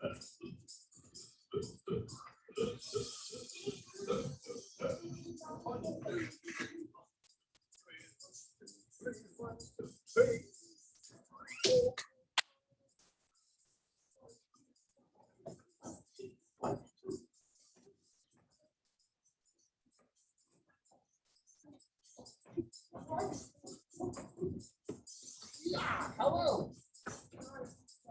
Yeah, hello. I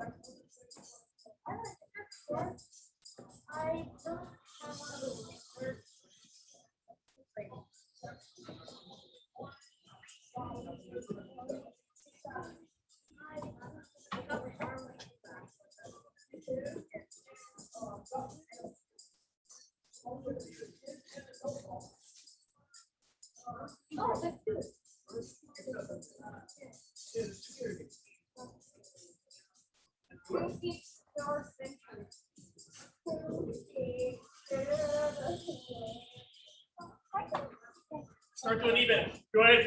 don't have oh, that's good. Start doing even. Go ahead.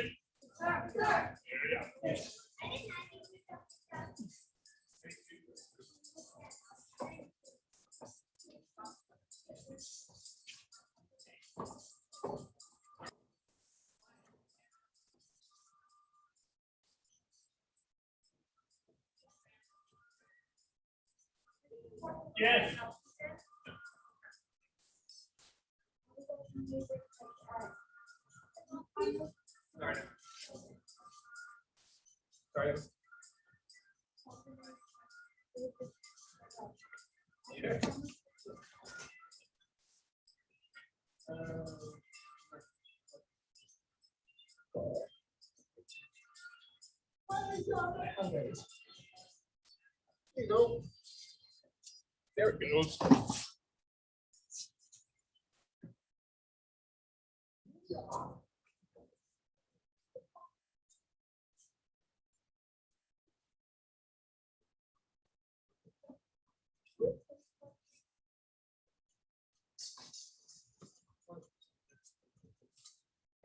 Yes. Sorry. Sorry. Yeah. There you go. There it goes.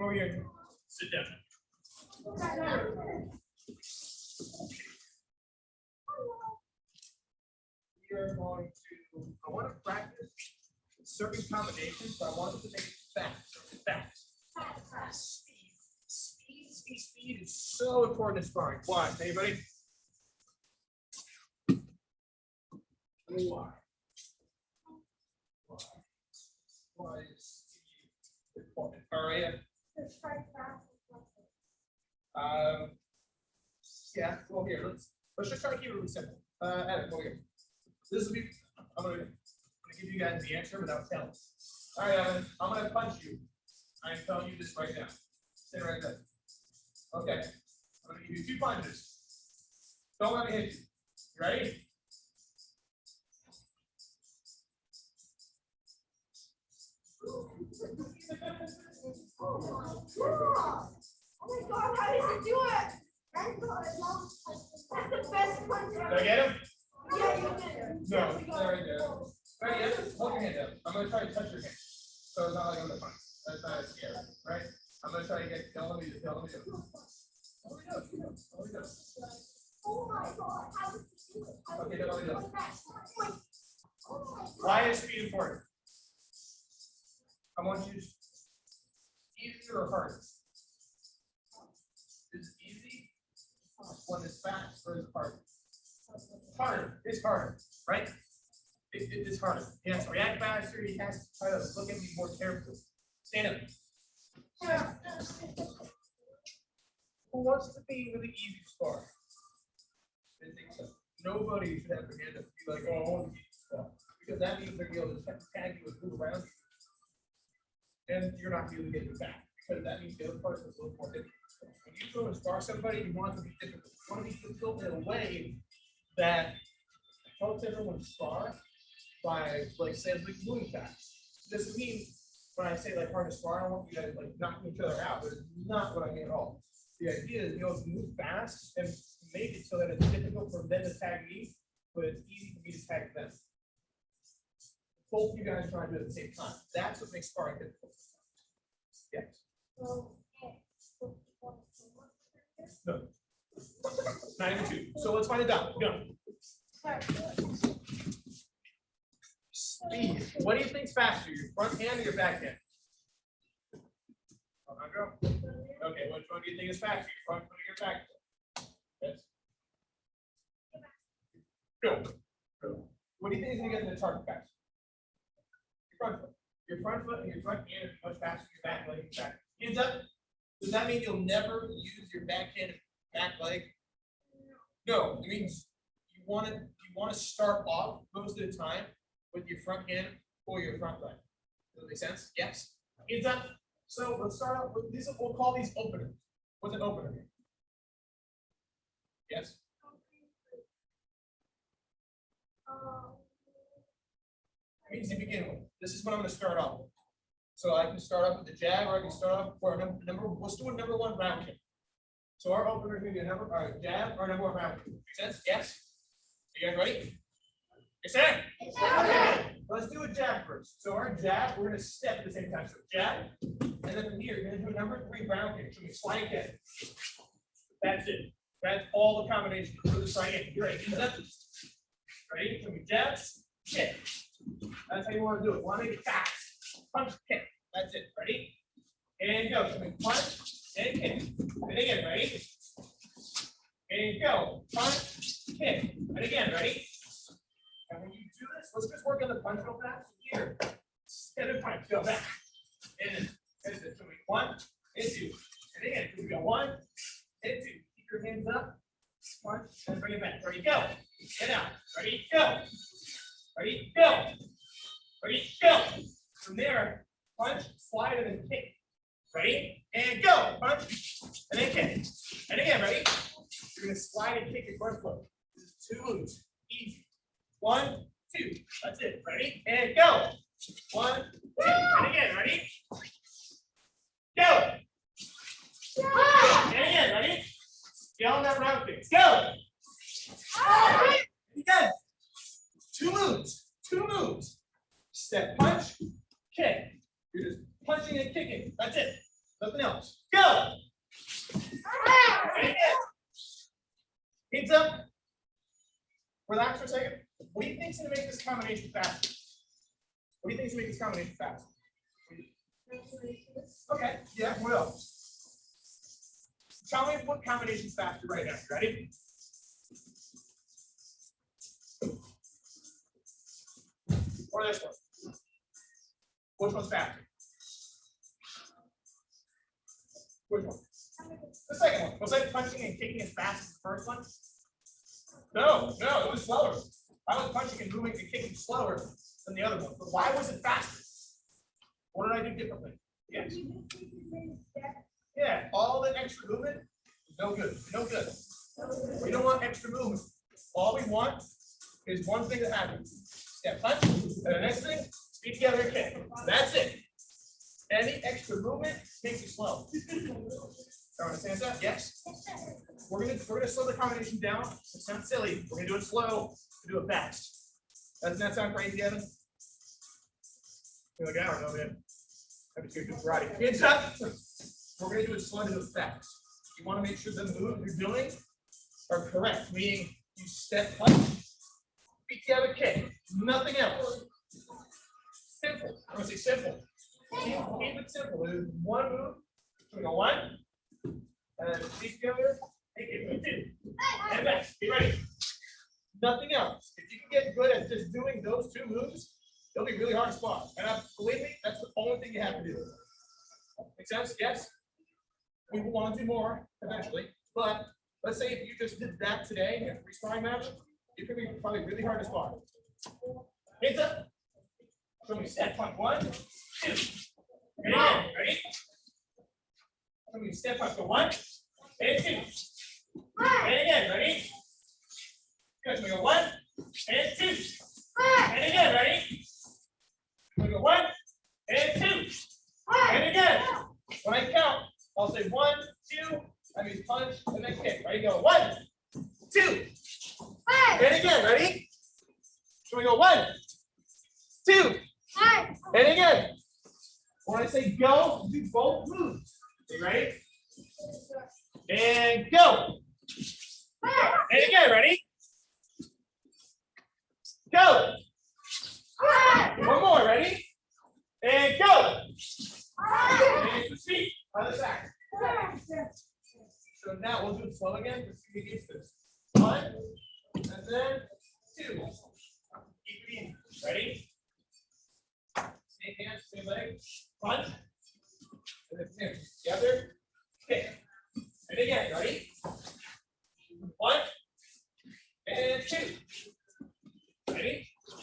Oh, yeah. Sit down. We are going to, I want to practice certain combinations, but I want to make it fast. Fast. Speed is so important in sparring. Why? Anybody? Why? Why is speed important? All right. Yeah. Well, here let's just try to keep it really simple. Adam, go here. This will be. I'm gonna give you guys the answer without telling. All right, Evan, I'm gonna punch you. I'm telling you this right now. Stay right there. Okay. I'm gonna give you 2 punches. Don't let me hit you. You ready? Oh my God, how did you do it? That's the best punch ever. Did I get him? Yeah, you did. No, there we go. Ready? Yes. Hold your hand up. I'm gonna try to touch your hand. So it's not like I'm gonna punch. That's not scary, right? I'm gonna try to get tell me to tell me to. Oh my God. Oh my God, how did you do it? Okay, then let me know. Oh my God. Why is speed important? I want you to easier or harder? Is it easy when it's fast or is it harder? Harder. It's harder, right? It's harder. He has to react faster. He has to try to look at me more carefully. Stand up. Who wants to be really easy spar? I think so. Nobody should have their hand up and be like, oh, I want to be easy spar. Because that means they're going to be able to tag you and move around you. And you're not going to get your back. Because that means the other person is a little more difficult. When you go and spar somebody, you want it to be difficult. You want to be difficult in a way that helps everyone spar by, like, say, like moving fast. Doesn't mean when I say like hard to spar, I want you guys like knocking each other out, but it's not what I mean at all. The idea is, you know, to move fast and make it so that it's difficult for them to tag me, but it's easy for me to tag them. Both of you guys trying to do it at the same time. That's what makes sparring difficult. Yes. No. Not even 2. So let's find it out. Go. Speed. What do you think's faster, your front hand or your back hand? Alejandro? Okay, which one do you think is faster, your front foot or your back foot? Yes. Go. Go. What do you think is going to get to the target faster? Your front foot. Your front foot and your front hand is much faster than your back leg and back. Hands up. Does that mean you'll never use your back hand and back leg? No, it means you want to start off most of the time with your front hand or your front leg. Does that make sense? Yes. Hands up. So let's start out with these. We'll call these openers. What's an opener? Yes. It means you begin with. This is what I'm going to start off with. So I can start off with the jab, or I can start off for a number. Let's do a number one round kick. So our opener is going to be a number, or a jab, or a number one round kick. Make sense? Yes. You guys ready? Yes, sir. Okay. Let's do a jab first. So our jab, we're going to step at the same time. So jab, and then from here, you're going to do a number three round kick. So we slide kick. That's it. That's all the combination for the slide kick. You're ready. Ready? So we jab, kick. That's how you want to do it. You want to make it fast. Punch, kick. That's it. Ready? And go. So we punch and kick. And again, ready? And go. Punch, kick. And again, ready? And when you do this, let's just work on the punch real fast. Here. Instead of punch, go back. And then, so we 1 and 2. And again, we go 1 and 2. Keep your hands up. Punch and bring it back. Ready? Go. Get out. Ready? Go. Ready? Go. Ready? Go. From there, punch, slide, and then kick. Ready? And go. Punch, and then kick. And again, ready? You're going to slide and kick your front foot. This is 2 moves. Easy. 1, 2. That's it. Ready? And go. 1, 2. And again, ready? Go. And again, ready? Get on that round kick. Go. Again. 2 moves. 2 moves. Step, punch, kick. You're just punching and kicking. That's it. Nothing else. Go. And again. Hands up. Relax for a second. What do you think is going to make this combination faster? What do you think is going to make this combination faster? Okay. Yeah. What else? Tell me what combination is faster right now. Ready? Or this one. Which one's faster? Which one? The second one. Was I punching and kicking as fast as the first one? No, it was slower. I was punching and moving and kicking slower than the other one. But why was it faster? What did I do differently? Yes. Yeah, all the extra movement is no good. No good. We don't want extra movement. All we want is one thing that happens. Yeah, punch, and the next thing, speed together and kick. That's it. Any extra movement makes you slow. Understand that? Yes. We're gonna slow the combination down. It sounds silly. We're gonna do it slow. Do it fast. Doesn't that sound crazy, Evan? You're like, I don't know, man. I'm just gonna do karate. Hands up. We're gonna do it slow, do it fast. You want to make sure the moves you're doing are correct, meaning you step up, feet together, kick. Nothing else. Simple. I'm gonna say simple. Keep it simple. There's one move. We go 1, and feet together, take it 2, and back. Be ready. Nothing else. If you can get good at just doing those 2 moves, it'll be really hard to spot. And believe me, that's the only thing you have to do. Make sense? Yes. We will want to do more eventually, but let's say if you just did that today in a free sparring match, it could be probably really hard to spot. Hands up. So we step punch 1, 2. And again, ready? So we step punch for 1 and 2. And again, ready? Good. So we go 1 and 2. And again, ready? So we go 1 and 2. And again. When I count, I'll say 1, 2. That means punch and then kick. Ready? Go 1, 2. And again, ready? So we go 1, 2. And again. When I say go, do both moves. Are you ready? And go. And again, ready? Go. other side. So now we'll do it slow again. Let's see who gets this. 1, and then 2. Keep it easy. Ready? Same hand, same leg. Punch. And then finish. Together. Kick. And again. Ready? 1 and 2. Ready? So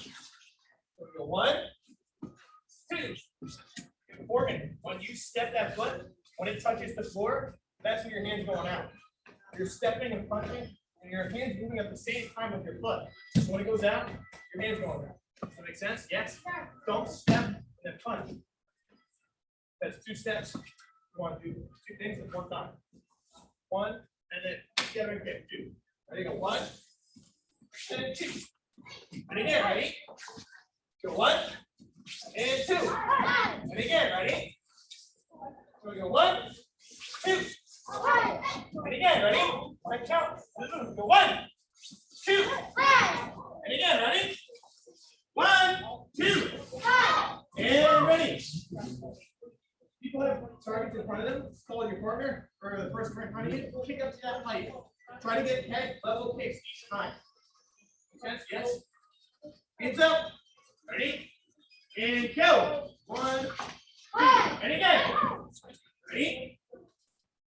we go 1, 2. Important. When you step that foot, when it touches the floor, that's when your hand's going out. You're stepping and punching, and your hand's moving at the same time with your foot. So when it goes out, your hand's going out. Does that make sense? Yes? Don't step and then punch. That's 2 steps. You want to do 2 things at one time. 1, and then together and kick. 2. Ready? Go 1, and 2. And again, ready? Go 1, and 2. And again, ready? So we go 1, 2. And again, ready? When I count, go 1, 2. And again, ready? 1, 2. And ready. People have targets in front of them. Call your partner or the person right in front of you. Kick up to that height. Try to get head level kicks each time. Make sense? Yes. Hands up. Ready? And go. 1, 2. And again. Ready?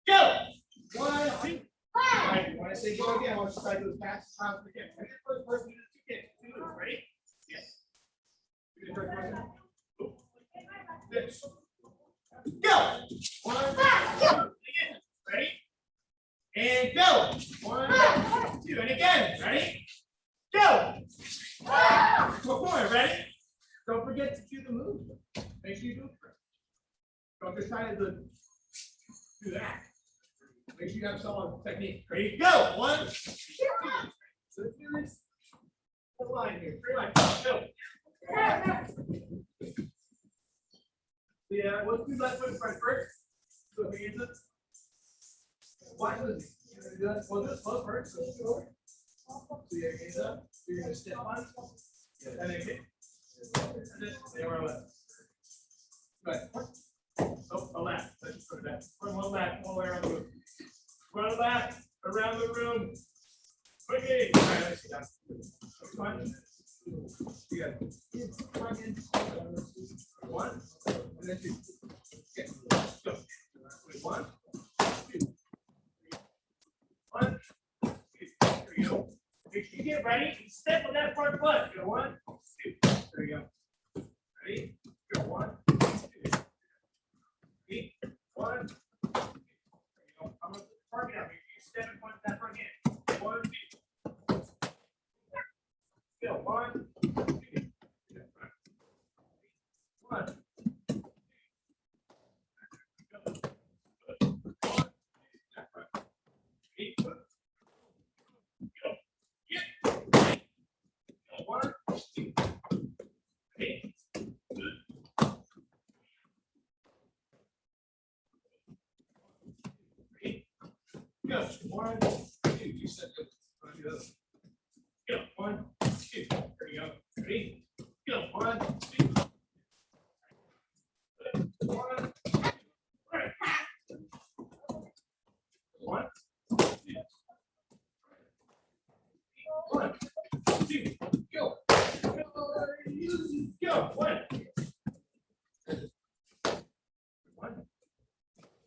Go. 1, 2. All right. When I say go again, I want you to try to do as fast as possible again. Ready? First person to do 2 kicks. 2 moves. Ready? Yes. Do the first person. This. Go. 1, 2. Again. Ready? And go. 1, 2. And again. Ready? Go. 1 more. Ready? Don't forget to do the move. Make sure you do it first. Don't just try to do that. Make sure you have solid technique. Ready? Go. 1, 2. Let's do this. The line here. 3 lines. Go. Yeah, let's do left foot front first. So hands up. Watch this. We'll do it slow first. So slow. So your hands up. You're gonna step on. And then kick. And then they are left. Good. Oh, a lap. Let's put it back. One lap, all the way around the room. 1 lap around the room. Okay. All right, let's see that. Fun. You got it. 1, and then 2. Okay. Go. 1, 2. 1, 2. There you go. If you get ready, step on that front foot. Go 1, 2. There you go. Ready? Go 1, 2. 3, 1. There you go. I'm gonna target out. You step and punch that front hand. 1, 2. Go 1, 2. 1. Go 1, 2. You said go. Go 1, 2. There you go. Ready? Go 1, 2. 1. Right. 1, 2. 1, 2. Go. Go. 1. 1,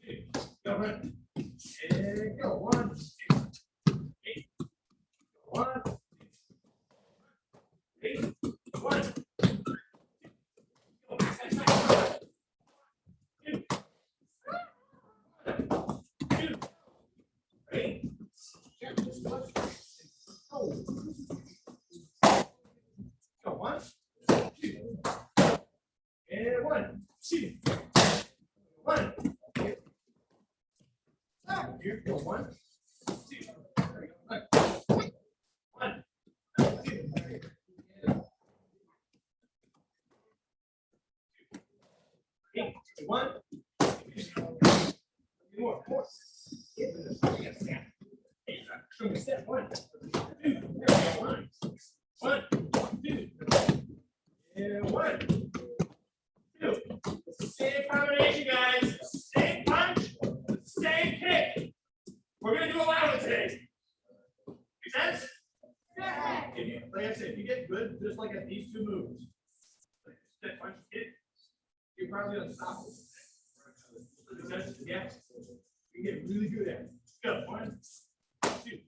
2. Go run. And go 1, 2. 8. 1, 8. 1. Go 1, 2. And 1, 2. 1. Here, go 1, 2. 1, 2. 8, 1. More. Step 1, 2. There we go. 1, 2. And 1, 2. Same combination, guys. Same punch. sense? If you, like I said, if you get good, just like at these two moves, like step punch kick, you're probably unstoppable. Does that make sense? Yeah. You get really good at it. Go. 1, 2.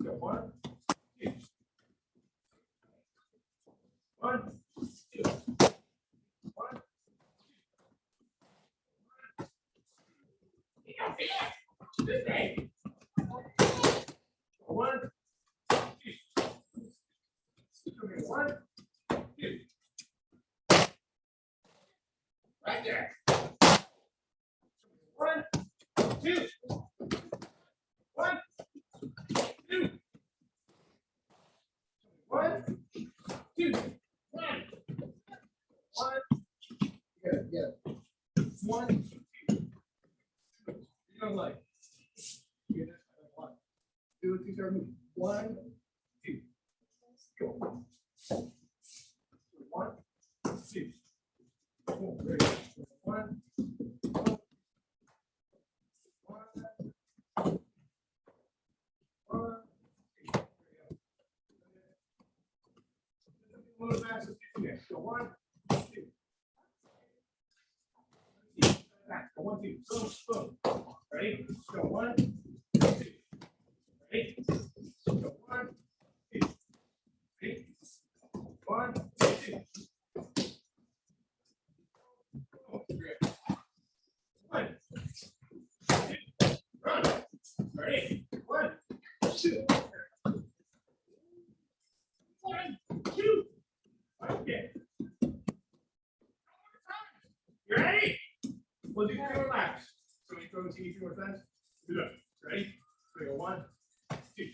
Go. 1, 2. 1, 2. 1. This way. 1, 2. 1, 2. Right there. 1, 2. 1, 2. 1, 2. 1. 1. Yeah. 1, 2. You know, like. Yeah, that's 1. 2, 2, 3. 1, 2. Go. 1, 2. Oh, very good. 1. 1. 1. A little faster. So 1, 2. Back. 1, 2. Boom, boom. Ready? Go 1, 2. Ready? Go 1, 2. Ready? 1, 2. Oh, great. 1, 2. Run. Ready? 1, 2. 1, 2. Okay. You ready? We'll do 3 more laps. So we throw the TV 3 more times. Do that. Ready? So we go 1, 2.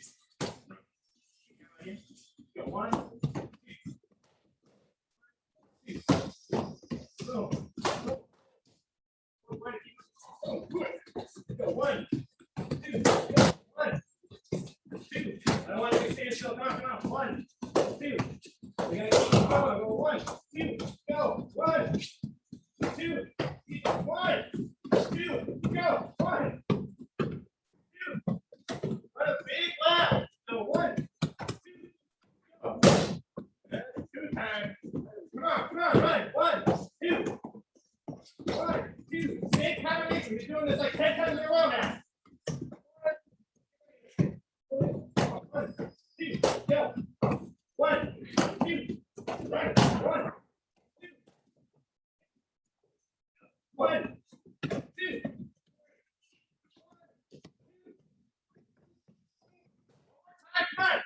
Go 1, 2. Boom. Oh, good. Go 1, 2. Go 1, 2. I don't want you to stand still. Come on, come on. 1, 2. We gotta keep going. Go 1, 2. Go 1, 2. 1, 2. Go 1, 2. What a big lap. Go 1, 2. Go. That's 2 times. Come on, run. 1, 2. 1, 2. Big combination. We're doing this like 10 times in a row now. 1, 2. Go. 1, 2. Run. 1, 2. 1, 2. Come on.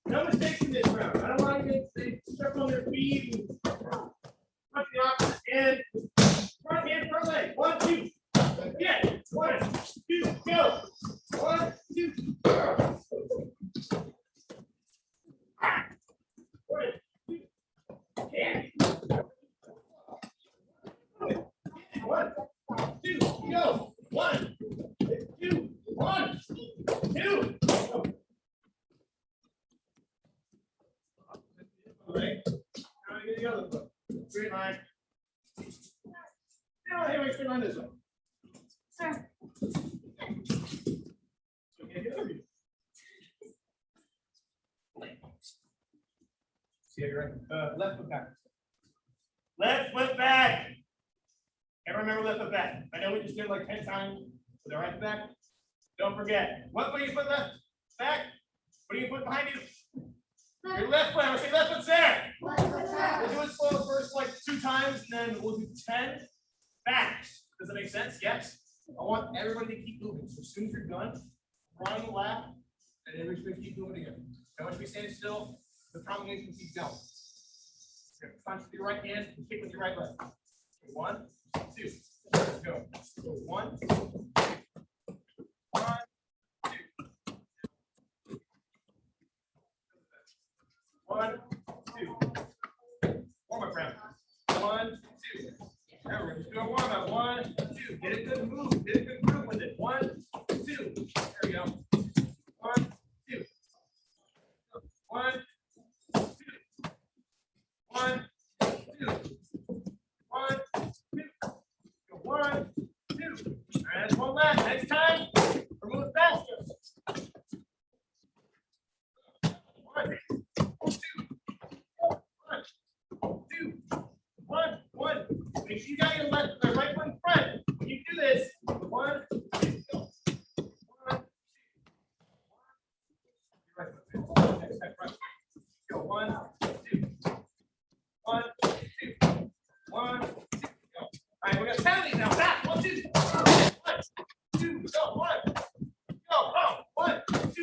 No mistakes in this round. I don't want you to step on their feet and punch the opposite end. Front hand, front leg. 1, 2. Yeah. 1, 2. Go. 1, 2. Go. 1, 2. Yeah. 1, 2. Go. 1, 2. 1, 2. Go. Right. Now we get the other foot. Straight line. Now here we straight line this way. Sir. So get the other view. See how you're left foot back. Left foot back. Ever remember left foot back? I know we just did it like 10 times with our right foot back. Don't forget. What foot you put left back? What do you put behind you? Your left foot. I'm gonna say left foot's there. We'll do it slow first, like 2 times, and then we'll do 10 backs. Does that make sense? Yes. I want everybody to keep moving. So as soon as you're done, run the lap, and everybody's gonna keep moving again. Don't want you to be standing still. The combination keeps going. You're gonna punch with your right hand and kick with your right leg. 1, 2. Go. Go 1, 2. 1, 2. 1, 2. Warm up round. 1, 2. Now we're just doing warm up. 1, 2. Get a good move. Get a good groove with it. 1, 2. There we go. 1, 2. 1, 2. 1, 2. 1, 2. Go 1, 2. And that's 1 lap. Next time, we're moving faster. got your left, right foot in front. When you do this, 1, 2, go. 1, 2. Right foot. Next step, right. Go 1, 2. 1, 2. 1, 2. Go. All right, we're gonna count these now. Back. 1, 2. 1, 2. Go. 1. Go. Oh, 1, 2.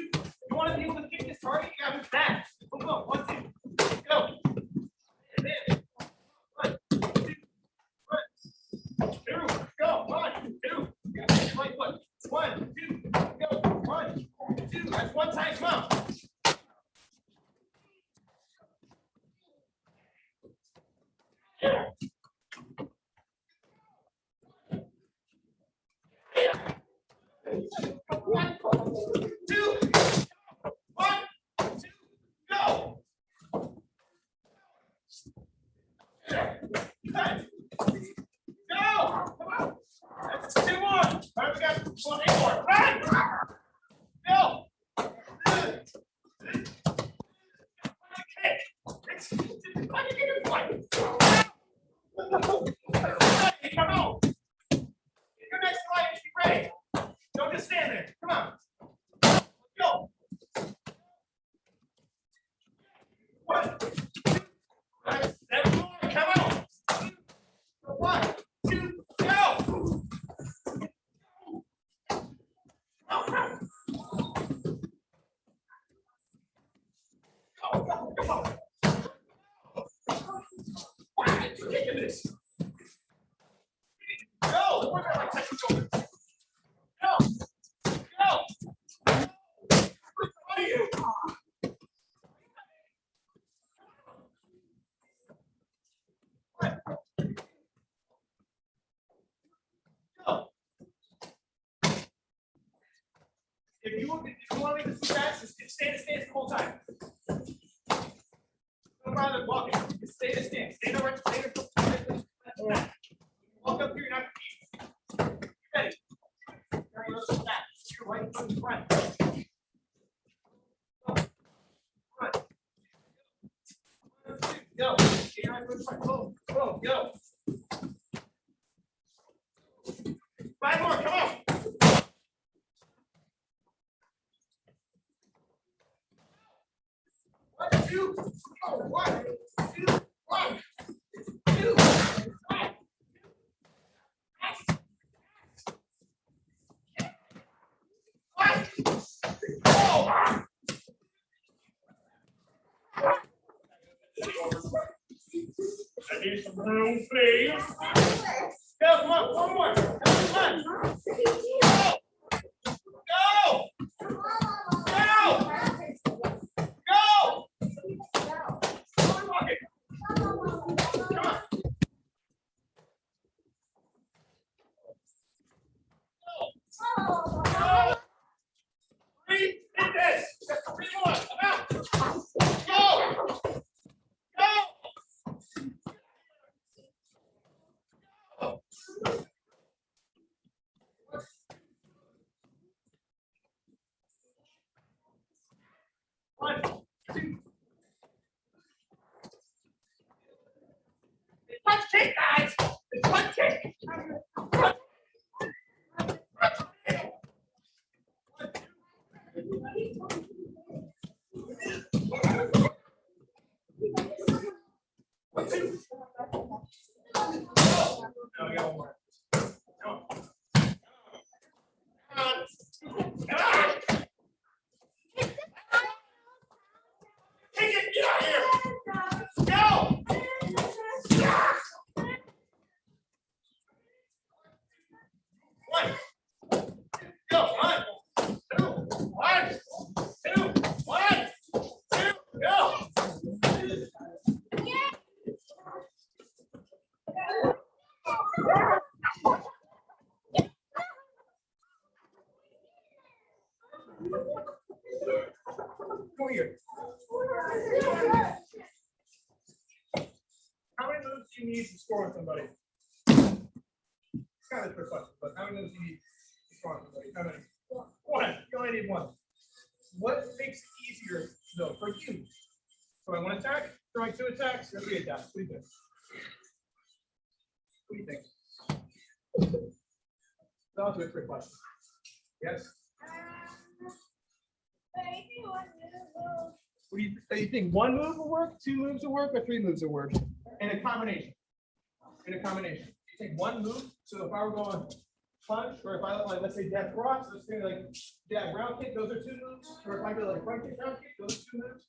You want to be able to kick this target? You gotta move back. Come on. 1, 2. Go. And then 1, 2. 1, 2. Go. 1, 2. You gotta take your right foot. 1, 2. Go. 1, 2. That's 1 time. Come on. One, 2, 1, 2, go. Cut. Go. Come on. That's 2 more. All right, we got 8 more. Run. Go. Okay. It's like a good fight. Come on. Your next fight is be ready. Don't just stand there. Come on. Go. 1, 2, 7 more. Come on. 1, 2, go. Come on. Why are you kicking this? Go. We're gonna take it over. Go. Go. Where are you? What? Go. If you want to make this fast, just stay in the stance the whole time. Don't bother walking. Just stay in the stance. Stay in the right. Stay in the right. Walk up here, you're not confused. Ready? Carry those back. Your right foot in front. Front. 1, 2, go. Get your right foot in front. Boom. Boom. Go. 5 more. Come on. 1, 2. Go. 1, 2, 1, 2, 1. I need some room, please. Go, come on, 1 more. Come on. Go. Go. Go. Go. Come on. Come on. Go. Go. 3 in this. 3 more. Come out. Go. Go. One, 2. It's one kick, guys. It's one kick. One, 2. Now we got 1 more. Come on. Come on. Come on. Take it. Get out of here. Go. One. Go. 1, 2. 1, 2. 1, 2. Go. Come here. How many moves do you need to score with somebody? It's kind of a trick question, but how many moves do you need to score with somebody? How many? 1. You only need 1. What makes it easier though for you? Throwing 1 attack, throwing 2 attacks, or 3 attacks? What do you think? do you think? That's a trick question. Yes? What do you think? One move will work, two moves will work, or three moves will work? In a combination. In a combination. You take one move. So if I were going punch, or if I like, let's say dab cross, let's say like dab round kick, those are two moves. Or if I go like front kick, round kick, those are two moves.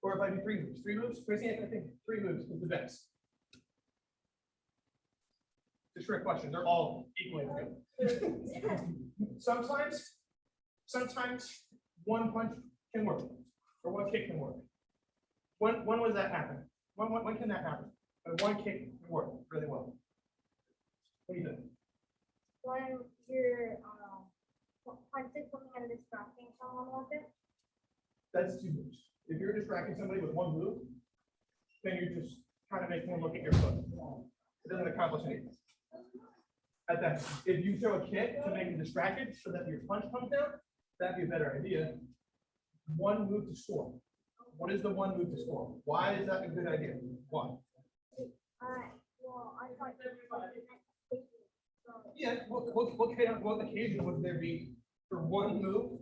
Or if I do three moves. Three moves? Chrissy, I think three moves is the best. It's a trick question. They're all equally good. Sometimes one punch can work, or one kick can work. When does that happen? When can that happen? One kick can work really well. What do you think? When you're punching something and distracting someone with it. That's two moves. If you're distracting somebody with one move, then you're just trying to make them look at your foot. It doesn't accomplish anything. At that, if you throw a kick to make them distracted so that your punch comes down, that'd be a better idea. One move to score. What is the one move to score? Why is that a good idea? Why? Well, I thought you were Yeah, what occasion would there be for one move?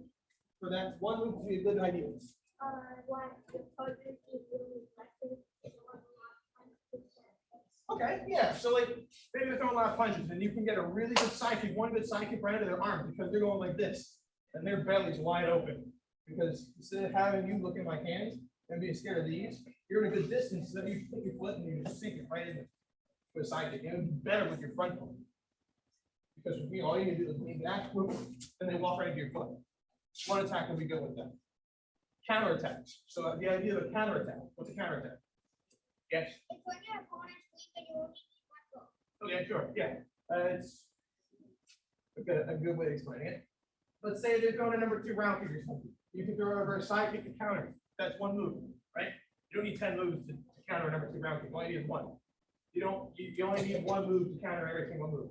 For that one move would be a good idea. when the opponent is really effective. Okay, yeah, so like, maybe they're throwing a lot of punches, and you can get a really good side kick, one good side kick right into their arm, because they're going like this, and their belly's wide open. Because instead of having you look at my hands and being scared of these, you're in a good distance, so that you put your foot and you just sink it right into a side kick. It would be better with your front foot. Because with me, all you need to do is lean back, whoop, and then walk right into your foot. One attack will be good with that. Counter attacks. So the idea of a counter attack. What's a counter attack? Yes. It's when your opponent's weak and you only need one goal. Okay, sure. Yeah. It's a good way of explaining it. Let's say they're going to number 2 round kick or something. You can throw over a side kick to counter. That's one move, right? You don't need 10 moves to counter a number 2 round kick. All you need is one. You only need one move to counter every single move.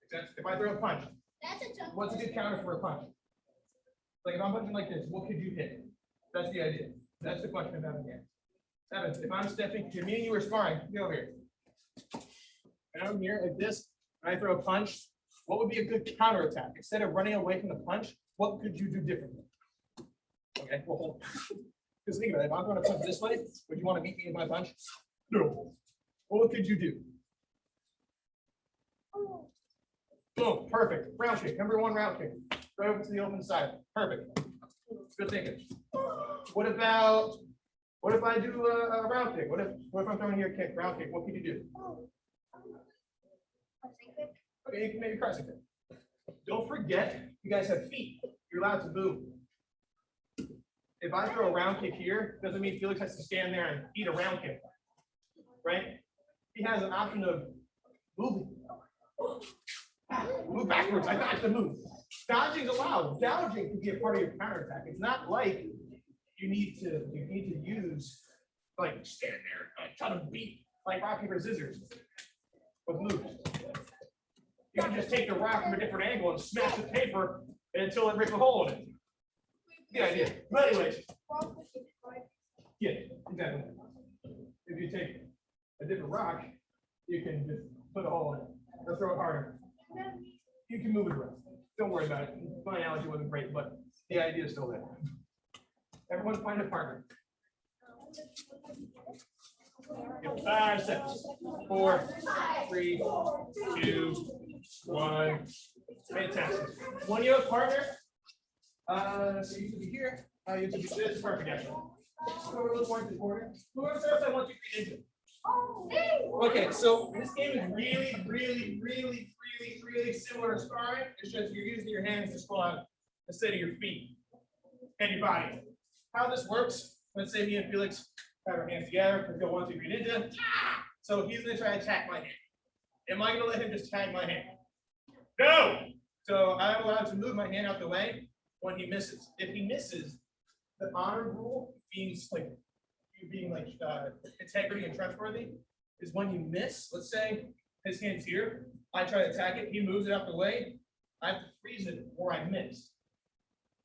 Makes sense? If I throw a punch, That's a tough. what's a good counter for a punch? Like if I'm punching like this, what could you hit? That's the idea. That's the question about the game. Evan, if I'm stepping, if me and you were sparring, get over here. And I'm here like this, and I throw a punch, what would be a good counter attack? Instead of running away from the punch, what could you do differently? Okay, well, hold on. Because think about it, if I'm going to punch this way, would you want to meet me with my punch? No. What could you do? Boom, perfect. Round kick, number 1 round kick. Right over to the open side. Perfect. Good thinking. What if I do a round kick? What if I'm throwing here a kick, round kick? What could you do? Okay, you can maybe cross it. Don't forget, you guys have feet. You're allowed to move. If I throw a round kick here, doesn't mean Felix has to stand there and eat a round kick, right? He has an option of moving. Move backwards. I dodged the move. Dodging is allowed. Gouging can be a part of your counterattack. It's not like you need to use like stand there and try to beat like rock, paper, scissors with moves. You can just take the rock from a different angle and smash the paper until it rips a hole in it. Good idea. But anyways, yeah, exactly. If you take a different rock, you can just put a hole in it or throw it harder. You can move it around. Don't worry about it. My analogy wasn't great, but the idea is still there. Everyone find a partner. You have 5 seconds. 4, 3, 2, 1. Fantastic. When you have a partner, so you could be here. You could be this. Perfect, actually. Whoever looks like the corner. Whoever says I want you to be into. Okay, so this game is really similar to sparring. It's just you're using your hands to squat instead of your feet and your body. How this works, let's say me and Felix have our hands together, we go 1, 2, 3 ninja. So he's gonna try to attack my hand. Am I gonna let him just tag my hand? No! So I'm allowed to move my hand out the way when he misses. If he misses, the honor rule means like you being like integrity and trustworthy is when you miss, let's say his hand's here, I try to attack it, he moves it out the way, I have to freeze it or I miss.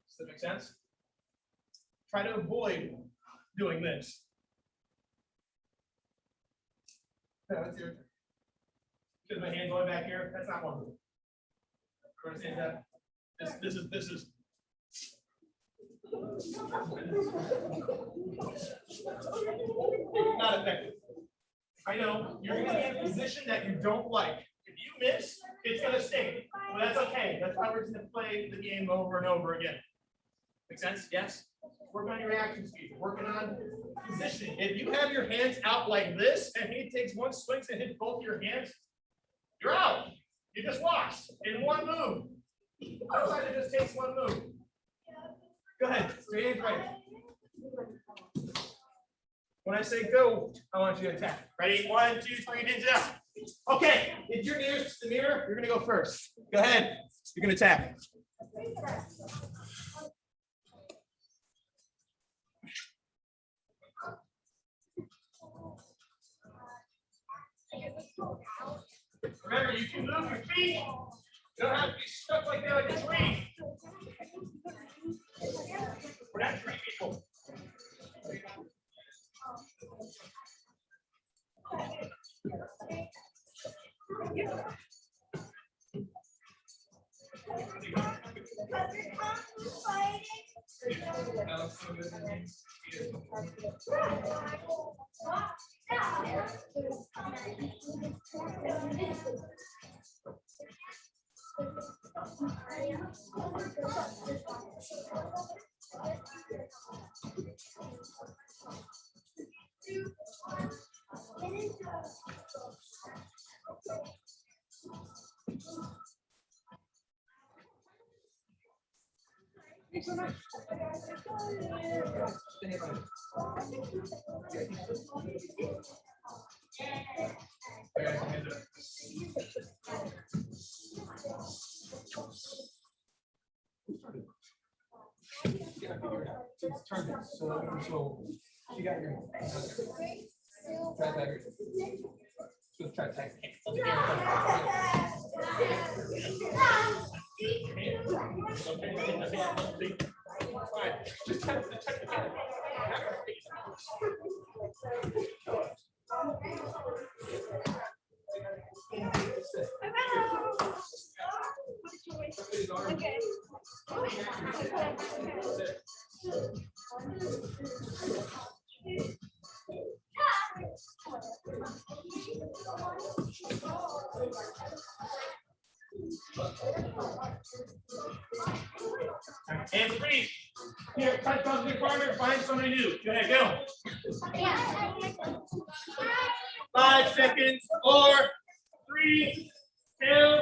Does that make sense? Try to avoid doing this. No, it's your turn. Because my hand going back here, that's not one move. You understand that? This is. Not effective. I know, you're gonna be in a position that you don't like. If you miss, it's gonna sting. Well, that's okay. That's why we're gonna play the game over and over again. Make sense? Yes? Work on your reaction speed. Working on positioning. If you have your hands out like this and he takes one swing and hits both your hands, you're out. You just lost in one move. Outside it just takes one move. Go ahead. Your hands right. When I say go, I want you to attack. Ready? 1, 2, 3, hands up. Okay. If you're nearest the mirror, you're gonna go first. Go ahead. You're gonna attack. Remember, you can move your feet. You don't have to be stuck like that like a tree. We're not tree people. So you got your try that. Just try to take just touch the camera. Okay. And freeze. Here, touch on your partner, find somebody new. Go ahead, go. 5 seconds, 4, 3, 2,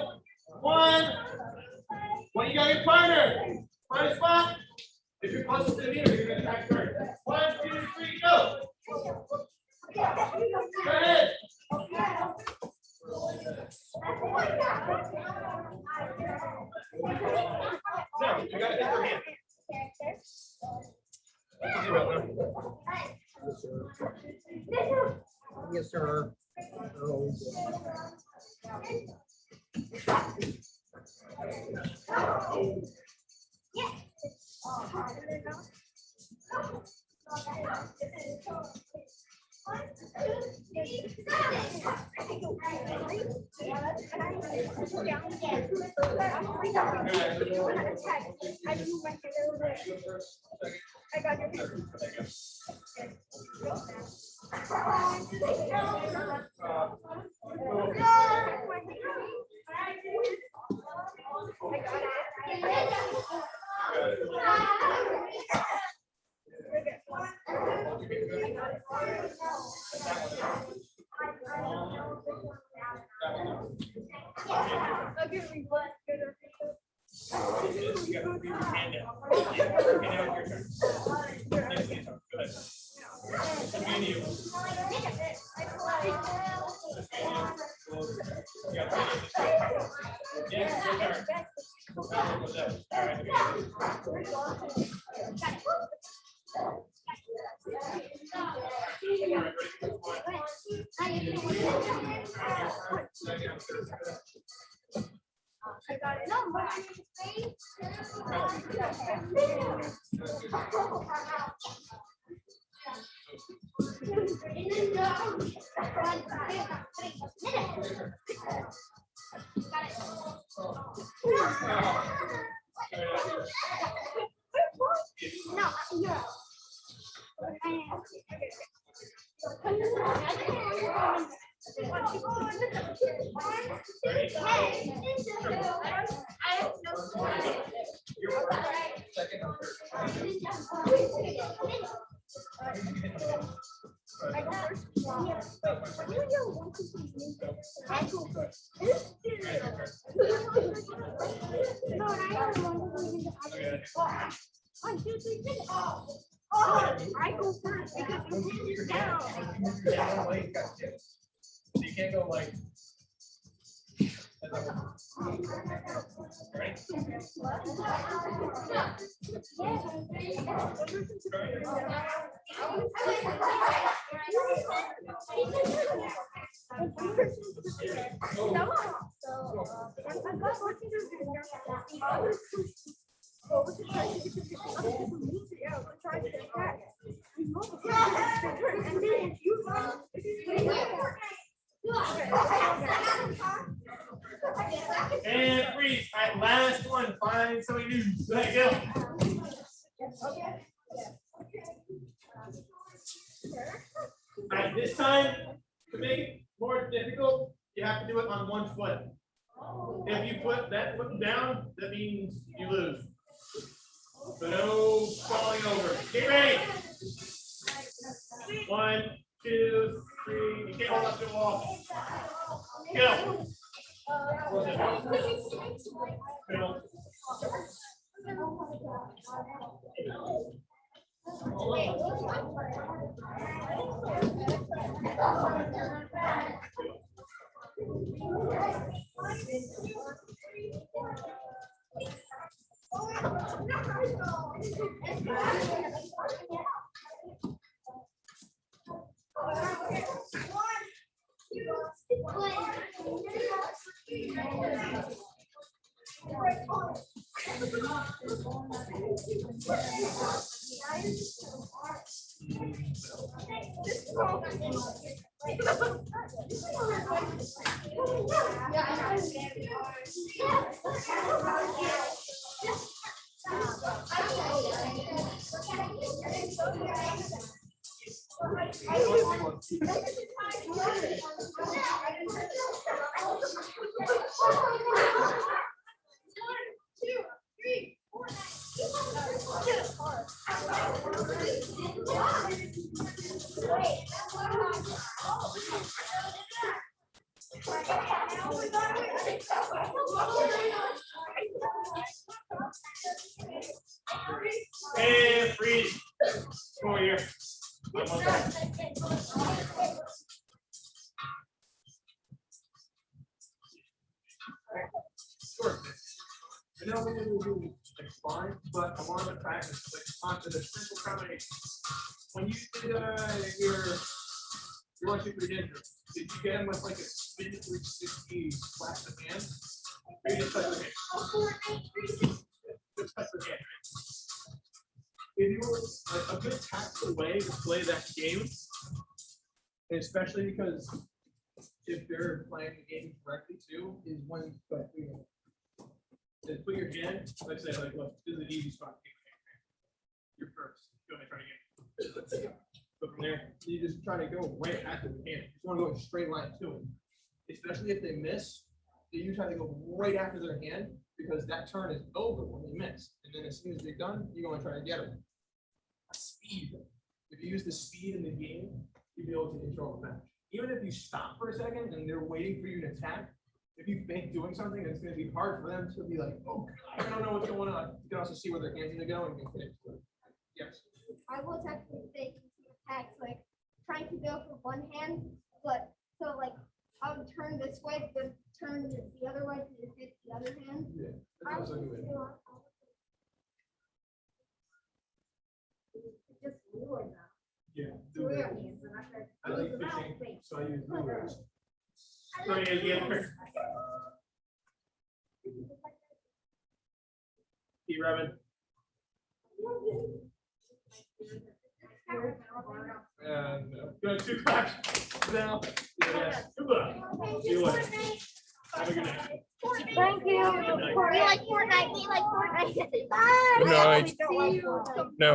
1. When you got your partner, find a spot. If you're close to the mirror, you're going to attack first. 1, 2, 3, go. Go ahead. No, you got to hit your hand. Yes, sir. Oh. I got your Go ahead. I go first. I go first. No, I don't want to. 1, 2, 3, 4. Oh, I go first because you're down. So you can't go like. Right? And freeze. All right, last one. Find somebody new. Go ahead, go. All right, this time, to make it more difficult, you have to do it on one foot. If you put that foot down, that means you lose. So no falling over. Get ready. 1, 2, 3. You can't hold up to the wall. Go. Go. And freeze. Come over here. Sure. I know we didn't do like fine, but I wanted to practice like onto the simple combination. When you did your 1, 2, 3 ninja, did you get him with like a spin 360 flash of hand? Or you just touch the hand? Just touch the hand. If you were like a good tactical way to play that game, especially because if they're playing the game correctly too, is when put your hand, like I said, like look, this is an easy spot. You're first. Go ahead, try again. Go from there. You just try to go right at the hand. You just want to go a straight line to it. Especially if they miss, then you try to go right after their hand because that turn is over when they miss. And then as soon as they're done, you're going to try to get them. Speed. If you use the speed in the game, you'll be able to control the match. Even if you stop for a second and they're waiting for you to attack, if you fake doing something, it's going to be hard for them to be like, oh, I don't know what's going on. You can also see where their hands are going to go and you can finish. Yes. I will technically fake attacks, like trying to go for one hand, but so like I would turn this way, then turn the other way to hit the other hand. Yeah. That's also a good way. Just lure them. Yeah. Lure me, and then I try to I like lose them out, fishing, wait. so I use lures. So you get keep rubbing. And Go 2 claps. Now. Yes. Good luck. See you later. Have a good night. Thank you. Good night. We like Fortnite. We like Fortnite. Bye. Good night. See you. No.